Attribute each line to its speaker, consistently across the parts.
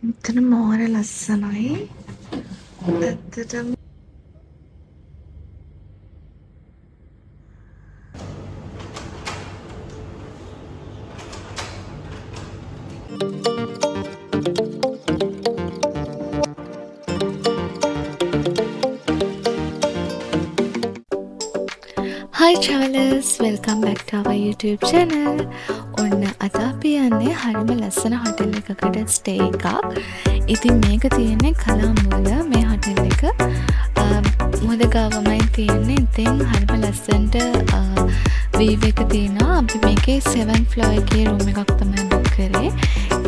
Speaker 1: මෙතන මෝර ලස්සනයි. ඇත්තටම
Speaker 2: Hi travelers, welcome back to our YouTube channel. ඔන්න අද අපි යන්නේ හරිම ලස්සන හොටෙල් එකකට ස්ටේ එකක්. ඉතින් මේක තියෙන්නේ කලම්බෝල මේ හොටෙල් එක. මුද ගාවමයි තියෙන්නේ. ඉතින් හරිම ලස්සනට view එක තියෙනවා. අපි මේකේ 7th floor එකේ room එකක් තමයි book කරේ.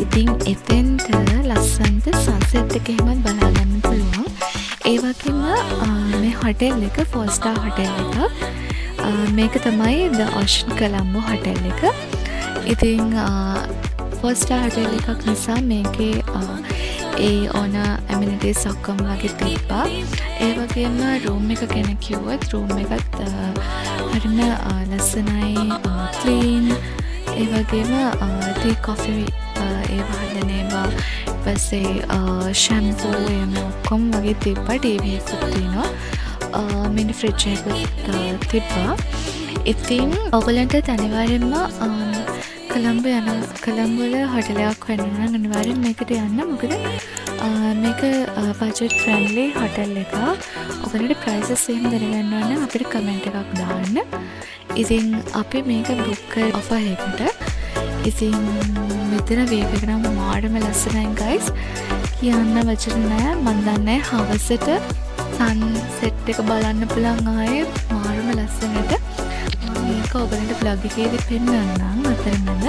Speaker 2: ඉතින් එතෙන්ට ලස්සනට sunset එක එහෙමත් බලා ගන්න පුළුවන්. ඒ වගේම මේ හොටෙල් එක 4 star හොටෙල් එකක්. මේක තමයි The Ocean Colombo හොටෙල් එක. ඉතින් 4 star හොටෙල් එකක් නිසා මේකේ ඒ ඕන ඇමිනිටිස් ඔක්කොම වගේ තිබ්බා. ඒ වගේම රූම් එක ගැන කිව්වොත් රූම් එකත් හරිම ලස්සනයි, ක්ලීන්. ඒ වගේම ටී කොෆි ඒවා හදන ඒවා ඊපස්සේ ෂැම්පූ එහෙම ඔක්කොම වගේ තිබ්බා. ටීවී එකක් තියෙනවා. මිනි ෆ්‍රිජ් එකකුත් තිබ්බා. ඉතින් ඔයගලන්ට අනිවාර්යෙන්ම කොළඹ වල හොටලයක් හොයන්න නම් අනිවාර්යෙන් මේකට යන්න. මොකද මේක බජට් ෆ්‍රෙන්ඩ්ලි හොටෙල් එකක්. ඔයගලන්ට ප්‍රයිසස් එහෙම දැනගන්න ඕන නම් අපිට කමෙන්ට් එකක් දාන්න. ඉතින් අපි මේක බුක් කර ඔෆර් එකකට. ඉතින් මෙතන වීව් එක නම් මාඩම ලස්සනයි ගයිස්. කියන්න වචන නෑ. මන් දන්නේ හවසට සන්සෙට් එක බලන්න පුළුවන් ආයේ මාරම ලස්සනට. මේක ඔයගලන්ට vlog එකේදී පෙන්නන්නම් අතරමැද.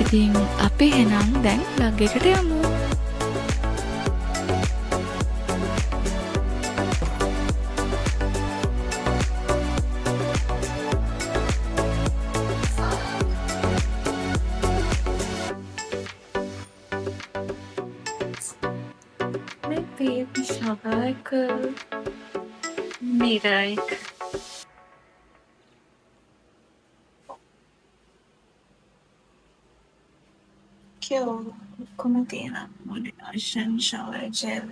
Speaker 2: ඉතින් අපි එහෙනම් දැන් vlog එකට යමු. මේ baby shower එක mirror එක como තියෙන මොඩිෆිකේෂන් shower gel.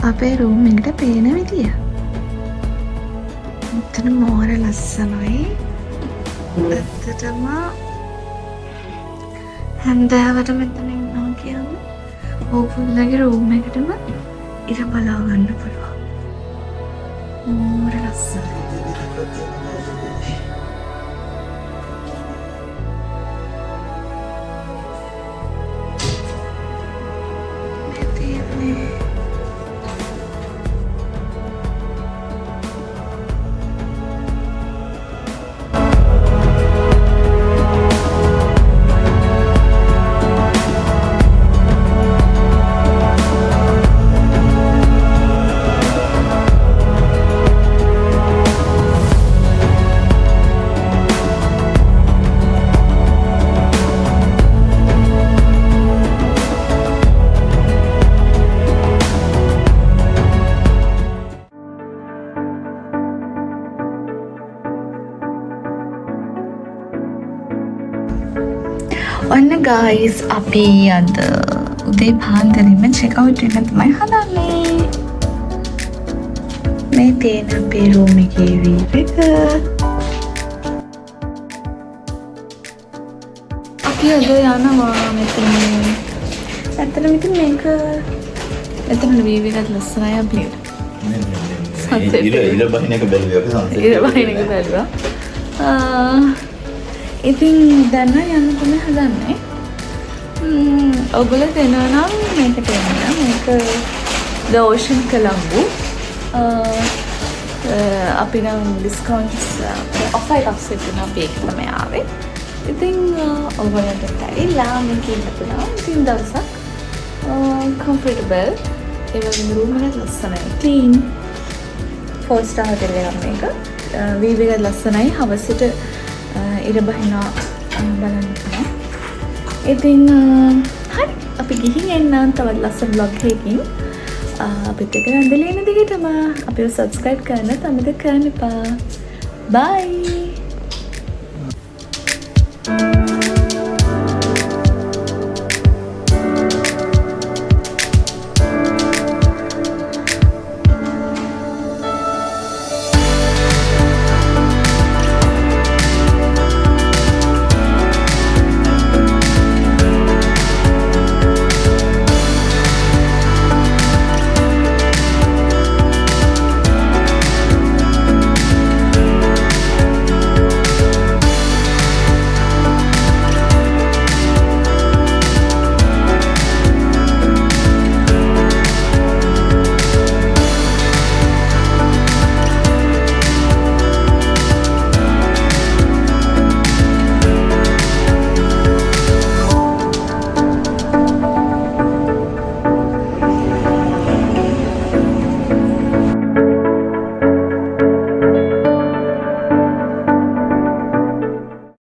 Speaker 2: අපේ රූම් එකට පේන විදිය. මෙතන මෝර ලස්සනයි. ඇත්තටම හැන්දෑවට මෙතන ඉන්නවා කියන්නේ ඕගොල්ලන්ගේ රූම් එකටම ඉර බලා ගන්න පුළුවන්. මෝර ලස්සනයි. ඔන්න ගයිස් අපි අද උදේ පාන්දරින්ම චෙක් අවුට් වෙන්න තමයි හදන්නේ. මේ තියෙන අපේ රූම් එකේ වීව් එක. අපි අද යනවා මෙතන. ඇත්තටම ඉතින් මේක මෙතන වීව් එකත් ලස්සනයි අපිට. ඉර බහින එක බැලුවා.
Speaker 1: ඉතින් දැන් යන්න තමයි හදන්නේ. ඔයගොල්ලෝ දෙනවා නම් මේකට එන්න. මේක The Ocean Colombo. අපි නම් ඩිස්කවුන්ට්ස් ඔෆර් එකක් සෙට් කරන අපි ඒක තමයි ආවේ. ඉතින් ඔයගොල්ලන්ට ඇවිල්ලා මේක ඉන්න පුළුවන්. ඉතින් දවසක් comfortable ඒ වගේම රූම් එක ලස්සනයි. clean 4-star hotel එකක් මේක. view එක ලස්සනයි. හවසට ඉර බහිනවා බලන්න පුළුවන්. ඉතින් හරි අපි ගිහින් එන්න තවත් ලස්සන vlog එකකින්. අපිත් එක්ක රැඳෙලා ඉන්න දිගටම අපිව subscribe කරන්න අමතක කරන්න එපා. bye